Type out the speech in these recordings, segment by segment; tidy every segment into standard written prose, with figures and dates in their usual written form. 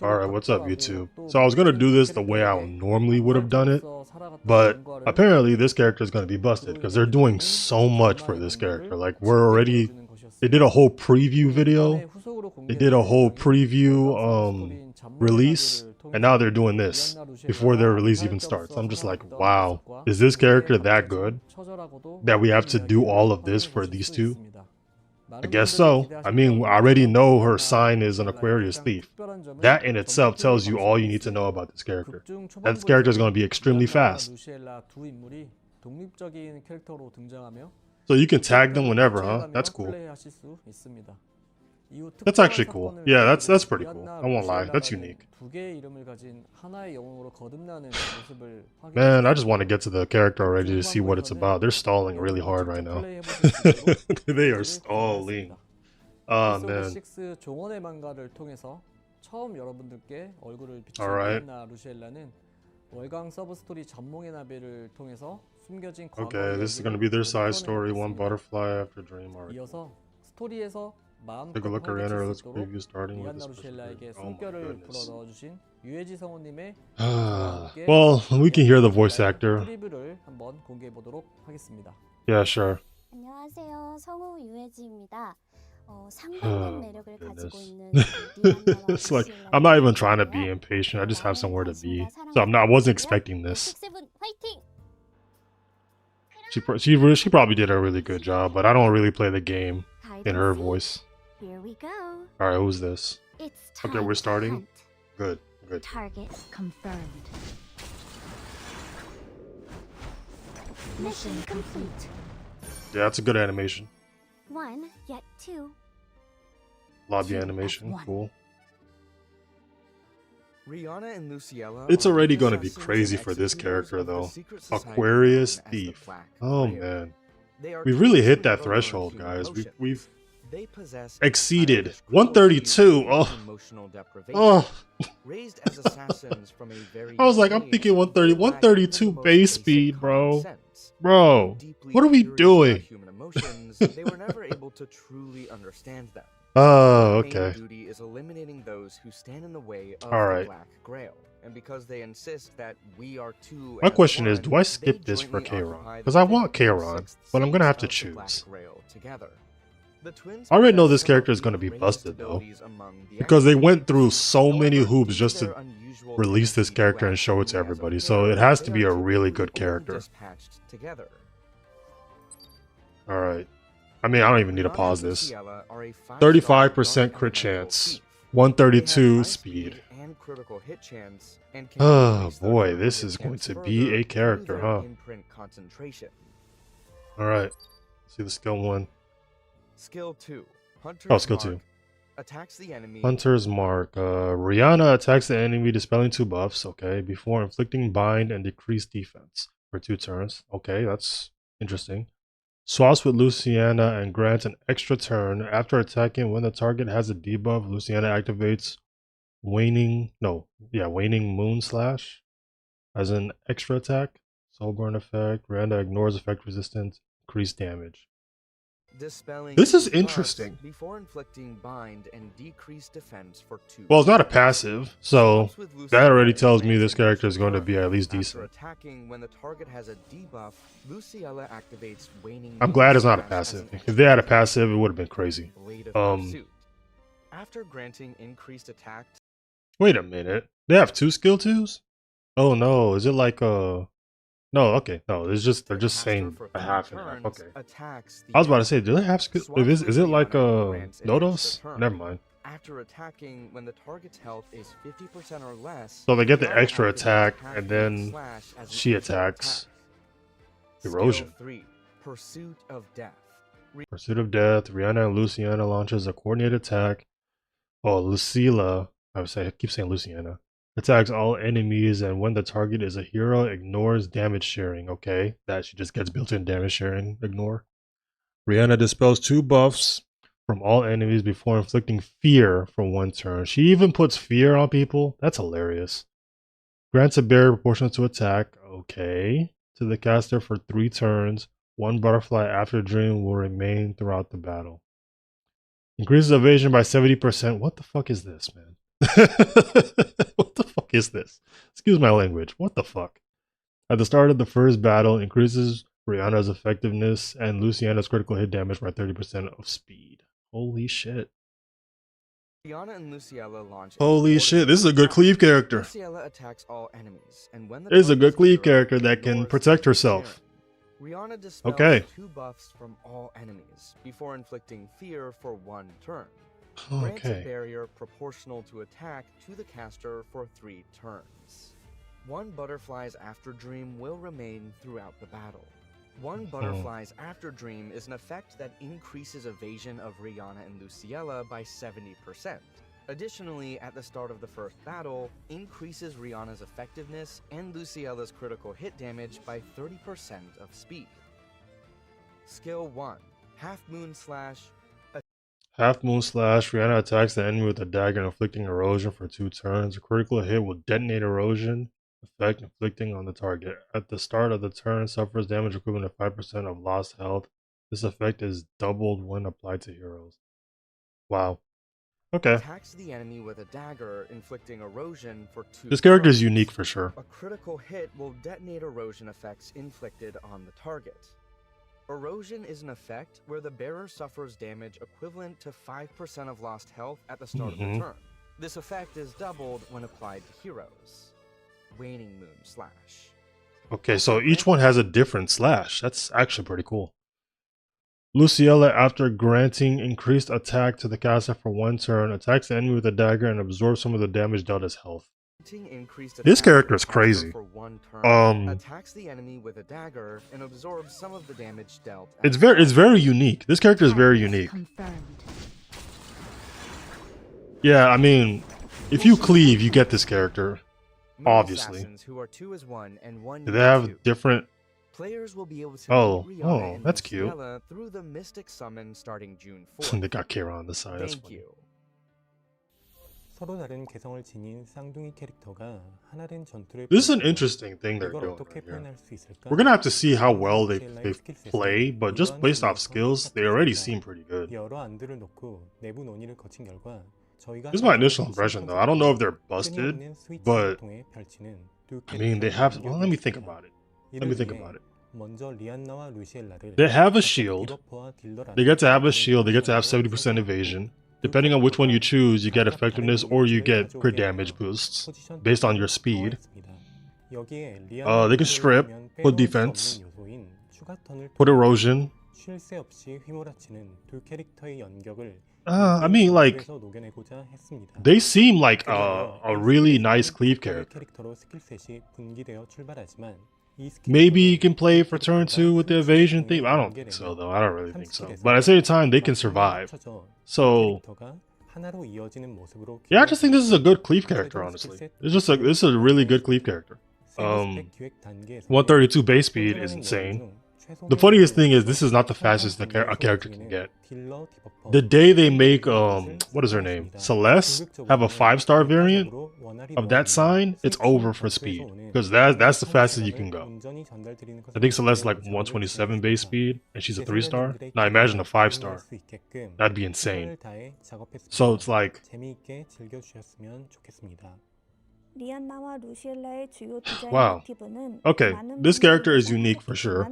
Alright, what's up YouTube? So I was gonna do this the way I normally would have done it, but apparently this character is gonna be busted because they're doing so much for this character. Like they did a whole preview video, they did a whole preview release, and now they're doing this before their release even starts. I'm just like, wow, is this character that good that we have to do all of this for these two? I guess so. I mean, I already know her sign is an Aquarius thief. That in itself tells you all you need to know about this character. That this character is going to be extremely fast. So you can tag them whenever, huh? That's cool. That's actually cool. Yeah, that's pretty cool. I won't lie. That's unique. Man, I just want to get to the character already to see what it's about. They're stalling really hard right now. They are stalling. Oh man. Alright. Okay, this is gonna be their side story. One butterfly after dream arc. Take a look at Rhianna, let's preview starting with this. Oh my goodness. Well, we can hear the voice actor. Yeah, sure. 안녕하세요. 성우 유해지입니다. Oh, 상당한 매력을 가지고 있는 it's like I'm not even trying to be impatient. I just have somewhere to be. So I wasn't expecting this. She probably did a really good job, but I don't really play the game in her voice. Here we go. All right, who's this? It's Okay, we're starting. Good, good. Target confirmed. Mission complete. Yeah, that's a good animation. One, yet two. Lobby animation, cool. Rhianna and Luciella. It's already going to be crazy for this character though. Aquarius thief. Oh man, we've really hit that threshold, guys. We've exceeded 132. Oh. I was like, I'm thinking 130, 132 base speed, bro. Bro, what are we doing? They were never able to truly understand them. Oh, okay. Duty is eliminating those who stand in the way of the Black Grail, and because they insist that we are two. My question is, do I skip this for Kayron? Because I want Kayron, but I'm gonna have to choose. I already know this character is gonna be busted though, because they went through so many hoops just to release this character and show it to everybody, so it has to be a really good character. Alright. I mean, I don't even need to pause this. 35% crit chance, 132 speed. Oh boy, this is going to be a character, huh? Alright. See the skill 1. Skill 2. Oh, skill 2. Attacks the enemy. Hunter's Mark. Rhianna attacks the enemy dispelling 2 buffs, okay, before inflicting bind and decreased defense for 2 turns. Okay, that's interesting. Swaps with Luciella and grants an extra turn. After attacking, when the target has a debuff, Luciella activates Waning Moon Slash as an extra attack. Soulburn effect. Rhianna ignores effect resistance. Increased damage. This is interesting. Before inflicting bind and decreased defense for 2. Well, it's not a passive, so that already tells me this character is going to be at least decent. Attacking when the target has a debuff, Luciella activates Waning. I'm glad it's not a passive. If they had a passive, it would have been crazy. After granting increased attack. Wait a minute. They have 2 skill 2s? Oh no, is it like a... No, okay, no, it's just, they're just saying a half and half, okay. I was about to say, do they have skill? Is it like a Nodos? Never mind. After attacking, when the target's health is 50% or less, so they get the extra attack, and then she attacks. Erosion. 3. Pursuit of Death. Pursuit of Death. Rhianna and Luciella launches a coordinated attack. Oh, Luciella. I keep saying Luciella. Attacks all enemies, and when the target is a hero, ignores damage sharing. Okay, that she just gets built-in damage sharing. Ignore. Rhianna dispels 2 buffs from all enemies before inflicting fear for 1 turn. She even puts fear on people. That's hilarious. Grants a barrier proportional to attack. Okay. To the caster for 3 turns. 1 butterfly after dream will remain throughout the battle. Increases evasion by 70%. What the fuck is this, man? What the fuck is this? Excuse my language. What the fuck? At the start of the first battle, increases Rhianna's effectiveness and Luciana's critical hit damage by 30% of speed. Holy shit. Rhianna and Luciella launch. Holy shit, this is a good cleave character. Luciella attacks all enemies, and when the This is a good target's cleave hero character that can ignores protect the herself. interference. Rhianna dispels Okay. 2 buffs from all enemies before inflicting fear for 1 turn. Grants a Okay. barrier proportional to attack to the caster for 3 turns. 1 Butterfly's After Dream will remain throughout the battle. 1 Butterfly's After Dream is an effect that increases evasion of Rhianna and Luciella by 70%. Additionally, at the start of the first battle, increases Rhianna's effectiveness and Luciella's critical hit damage by 30% of speed. Skill 1. Half Moon Slash. Half Moon Slash. Rhianna attacks the enemy with a dagger, inflicting erosion for 2 turns. A critical hit will detonate erosion effect, inflicting on the target. At the start of the turn, suffers damage equivalent to 5% of lost health. This effect is doubled when applied to heroes. Wow. Okay. Attacks the enemy with a dagger, inflicting erosion for 2 This character is turns. unique for sure. A critical hit will detonate erosion effects inflicted on the target. Erosion is an effect where the bearer suffers damage equivalent to 5% of lost health at the start of the turn. This effect is doubled when applied to heroes. Waning Moon Slash. Okay, so each one has a different slash. That's actually pretty cool. Luciella, after granting increased attack to the caster for 1 turn, attacks the enemy with a dagger and absorbs some of the damage dealt as health. This character is crazy. For 1 turn, attacks the enemy with a dagger and absorbs some of the damage dealt. It's very unique. This character is very unique. Confirmed. Yeah, I mean, if you cleave, you get this character. Moon Obviously. Assassins, who are 2 as 1 and 1 Do they have 2. different... Players will be able to Oh, meet Rhianna oh, and that's cute. Luciella through the Mystic Summon starting June 4th. They got Kira on the side. That's Thank funny. you. 서로 다른 개성을 지닌 쌍둥이 캐릭터가 하나된 전투를 This is an interesting thing they're 이걸 doing 어떻게 right here. 표현할 수 있을까? We're gonna have to see how well they play, but just based off skills, they already seem pretty good. 여러 안들을 놓고 내부 논의를 거친 결과 저희가 This is my initial impression, though. I don't know if they're busted, but I mean, they have. Well, let me think about it. Let me think about it. 먼저 리안나와 루시엘라를 They have a shield. 디버퍼와 딜러라는 They get to have a shield. They get to have 70% evasion. Depending on which one you choose, you get effectiveness or you get crit damage boosts based on your speed. They can strip, put defense, put erosion. 쉴새 없이 휘몰아치는 두 캐릭터의 연격을 I mean, like, 녹여내고자 했습니다. they seem like a really nice cleave character. 캐릭터로 스킬셋이 분기되어 출발하지만 Maybe you can play for turn 2 with the evasion theme. I don't think so, though. I don't really think so. But at the same time, they can survive. So, yeah, I just think this is a good cleave character, honestly. This is a really good cleave character. 132 base speed is insane. The funniest thing is this is not the fastest a character can get. The day they make what is her name? Celeste have a 5-star variant of that sign, it's over for speed. Because that's the fastest you can go. I think Celeste's like 127 base speed and she's a 3-star. Now imagine a 5-star. That'd be insane. So it's like wow. Okay, this character is unique for sure.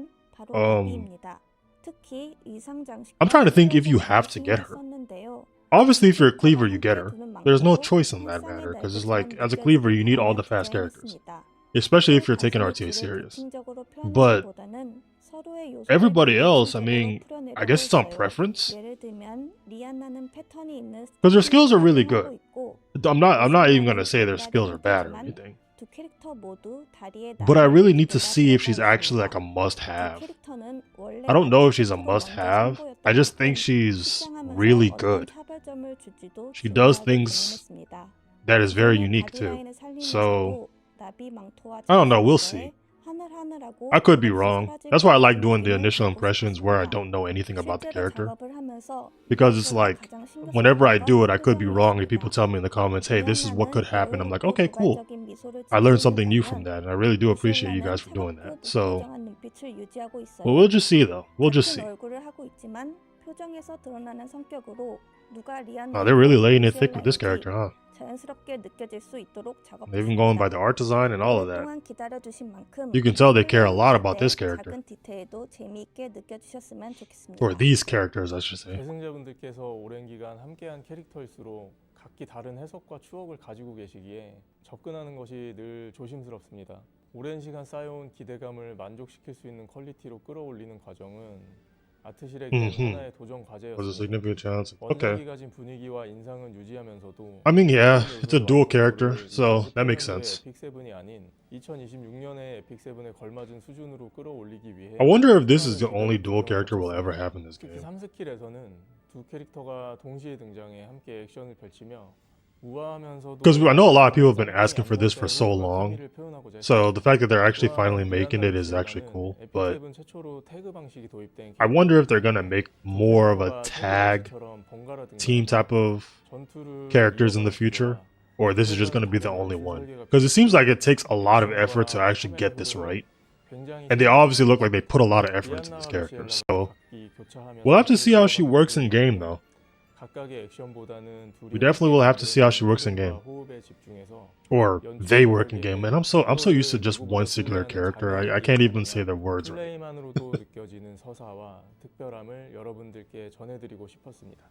I'm trying to think if you have to get her. Obviously, if you're a cleaver, you get her. There's no choice in that matter, because it's like, as a cleaver, you need all the fast characters. Especially if you're taking RTA serious. But everybody else, I mean, I guess it's on preference. Because their skills are really good. I'm not even gonna say their skills are bad or anything. But I really need to see if she's actually like a must-have. I don't know if she's a must-have. I just think she's really good. She does things that is very unique too. So, I don't know, we'll see. I could be wrong. That's why I like doing the initial impressions where I don't know anything about the character. Because it's like, whenever I do it, I could be wrong and people tell me in the comments, hey, this is what could happen. I'm like, okay, cool. I learned something new from that, and I really do appreciate you guys for doing that. So, well, we'll just see though. We'll just see. Oh, they're really laying it thick with this character, huh? 자연스럽게 느껴질 수 있도록 Even going by 작업했습니다. the art design and all of that. 오랫동안 기다려주신 만큼 You can tell they care a lot about this 플레이하실 character. 때 작은 디테일도 재미있게 느껴주셨으면 좋겠습니다. Or these characters, I should say. 계승자분들께서 오랜 기간 함께한 캐릭터일수록 각기 다른 해석과 추억을 가지고 계시기에 접근하는 것이 늘 조심스럽습니다. 오랜 시간 쌓여온 기대감을 만족시킬 수 있는 퀄리티로 끌어올리는 과정은 아트실에게 하나의 도전 Was a 과제였습니다. significant challenge. Okay. 원작이 가진 분위기와 인상은 유지하면서도 I mean, yeah, it's a dual character, so that makes sense. 에픽7이 아닌 2026년에 에픽7에 걸맞은 수준으로 끌어올리기 위해 I wonder if this is the only dual character we'll ever have in this 특히 game. 3스킬에서는 두 캐릭터가 동시에 등장해 함께 액션을 펼치며 우아하면서도 Because I know a lot of people have been asking for this for so long, so the fact that they're actually finally making it is actually cool. But 에픽7 최초로 태그 방식이 도입된 I wonder if they're gonna make more of a tag team type of characters in the future, or this is just gonna be the only one. Because it seems like it takes a lot of effort to actually get this right, and they obviously look like they put a lot of effort into this character. So we'll have to see how she works in game, though. We definitely will have to see how she works in game, or they work in game. Man, I'm so used to just one singular character. I can't even say their words right. 플레이만으로도 느껴지는 서사와 특별함을 여러분들께 전해드리고 싶었습니다.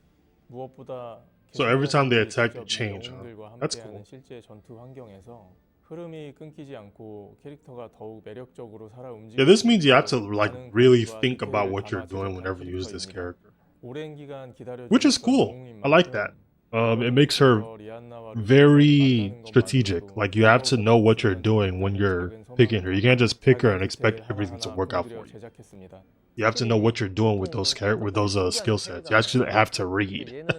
무엇보다 So every time they attack, they change, huh? 영웅들과 That's 함께하는 cool. 실제 전투 환경에서 흐름이 끊기지 않고 캐릭터가 더욱 매력적으로 살아 움직이는 Yeah, this means you have to like really think about what you're doing whenever you use this character, 오랜 기간 기다려준 which is cool. I like that. It makes her very strategic. Like you have to know what you're doing when you're picking her. You can't just pick her and expect everything to work out for you. You have to know what you're doing with those skill sets. You actually have to read.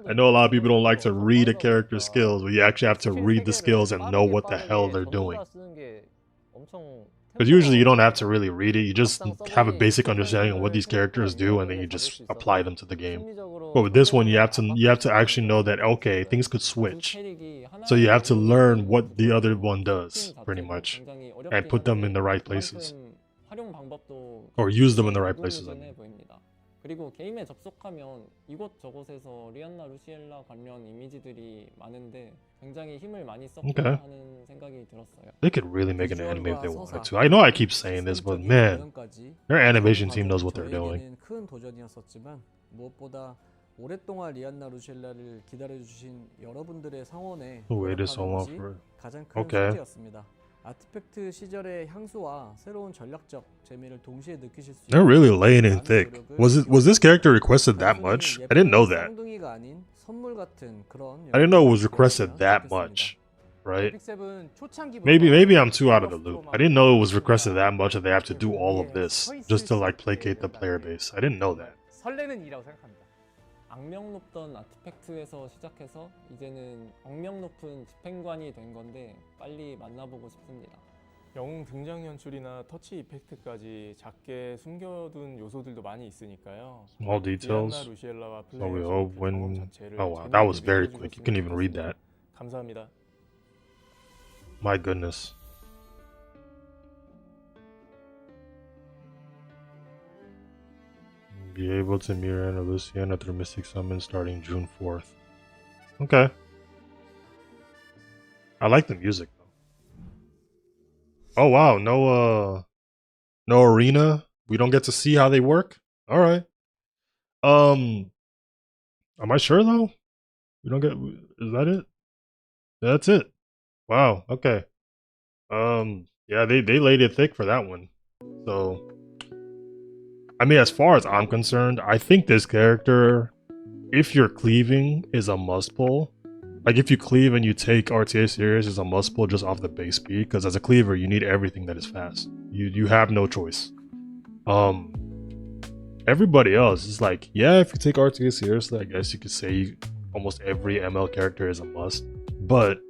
I know a lot of people don't like to read a character's skills, but you actually have to read the skills and know what the hell they're doing. Because usually you don't have to really read it. You just have a basic understanding of what these characters do, and then you just apply them to the game. But with this one, you have to actually know that okay, things could switch. So you have to learn what the other one does, pretty much, and put them in the right places, or use them in the right places. I mean. 그리고 게임에 접속하면 이곳저곳에서 리안나 루시엘라 관련 이미지들이 많은데 굉장히 힘을 많이 썼구나 하는 생각이 들었어요. They could really make an anime if they wanted to. I know I keep saying this, but man, their animation team knows what they're doing. 큰 도전이었었지만 무엇보다 오랫동안 리안나 루시엘라를 기다려주신 여러분들의 성원에 Waited so long 것이 for it. 가장 큰 Okay. 숙제였습니다. 아티팩트 시절의 향수와 새로운 전략적 재미를 동시에 느끼실 수 They're really laying in thick. Was this character requested that much? I didn't know that. 쌍둥이가 아닌 선물 같은 그런 I didn't know it was requested that much, right? 에픽7 초창기부터 Maybe I'm too out of the loop. I didn't know it was requested that much that they have to do all of this just to like placate the player base. I didn't know that. 설레는 일이라고 생각합니다. 악명 높던 아티팩트에서 시작해서 이제는 악명 높은 집행관이 된 건데 빨리 만나보고 싶습니다. 영웅 등장 연출이나 터치 이펙트까지 작게 숨겨둔 요소들도 많이 있으니까요. Small details. 리안나 루시엘라와 So we 플레이어 hope 그 when. 경험 자체를 Oh wow, that was 재미있게 very 느껴줄 quick. 수 You couldn't 있는 even read that. 감사합니다. My goodness. Be able to meet Rhianna and Luciella through Mystic Summon starting June 4th. Okay. I like the music though. Oh wow, no arena. We don't get to see how they work. All right. Am I sure though? We don't get. Is that it? That's it. Wow. Okay. Yeah, they laid it thick for that one. So, I mean, as far as I'm concerned, I think this character, if you're cleaving, is a must pull. Like if you cleave and you take RTA serious, is a must pull just off the base speed. Because as a cleaver, you need everything that is fast. You have no choice. Everybody else is like, yeah, if you take RTA seriously, I guess you could say almost every ML character is a must. But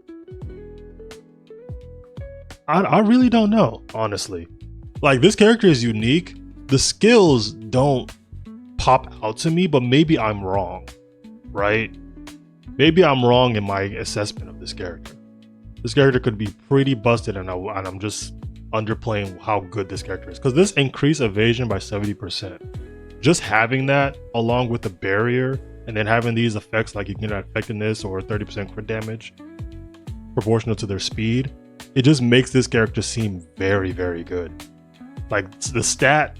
I really don't know, honestly. Like, this character is unique. The skills don't pop out to me, but maybe I'm wrong, right? Maybe I'm wrong in my assessment of this character. This character could be pretty busted, and I'm just underplaying how good this character is. Because this increased evasion by 70%. Just having that, along with the barrier and then having these effects like you can get effectiveness or 30% crit damage proportional to their speed, it just makes this character seem very, very good. Like the stat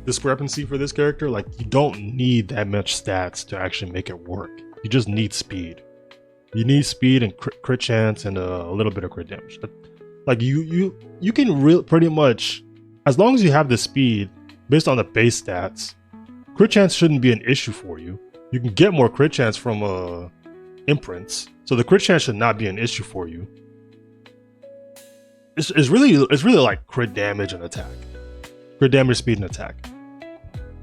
discrepancy for this character, like you don't need that much stats to actually make it work. You just need speed. You need speed and crit chance and a little bit of crit damage. Like you can pretty much, as long as you have the speed based on the base stats, crit chance shouldn't be an issue for you. You can get more crit chance from imprints, so the crit chance should not be an issue for you. It's really like crit damage and attack. Crit damage, speed, and attack.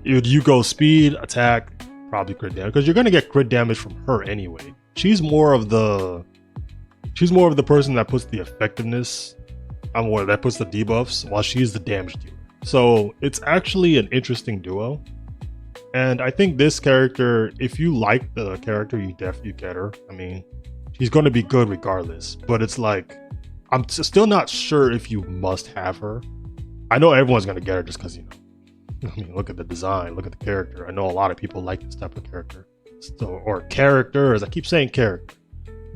You go speed, attack, probably crit damage, because you're gonna get crit damage from her anyway. She's more of the person that puts the effectiveness, that puts the debuffs, while she's the damage dealer. So it's actually an interesting duo. And I think this character, if you like the character, you definitely get her. I mean, she's going to be good regardless. But it's like, I'm still not sure if you must have her. I know everyone's going to get her just because, you know, I mean, look at the design, look at the character. I know a lot of people like this type of character. So, or characters, I keep saying character.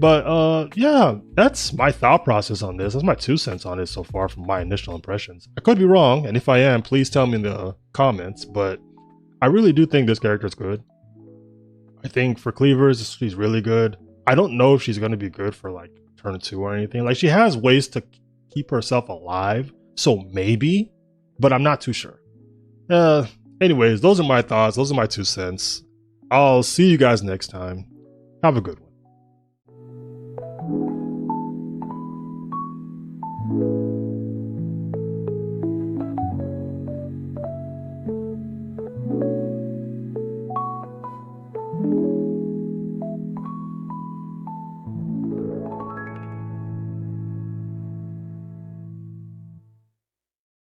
But yeah, that's my thought process on this. That's my 2 cents on it so far from my initial impressions. I could be wrong, and if I am, please tell me in the comments. But I really do think this character is good. I think for cleavers, she's really good. I don't know if she's going to be good for like turn 2 or anything. Like she has ways to keep herself alive, so maybe, but I'm not too sure. Anyways, those are my thoughts. Those are my 2 cents. I'll see you guys next time. Have a good one.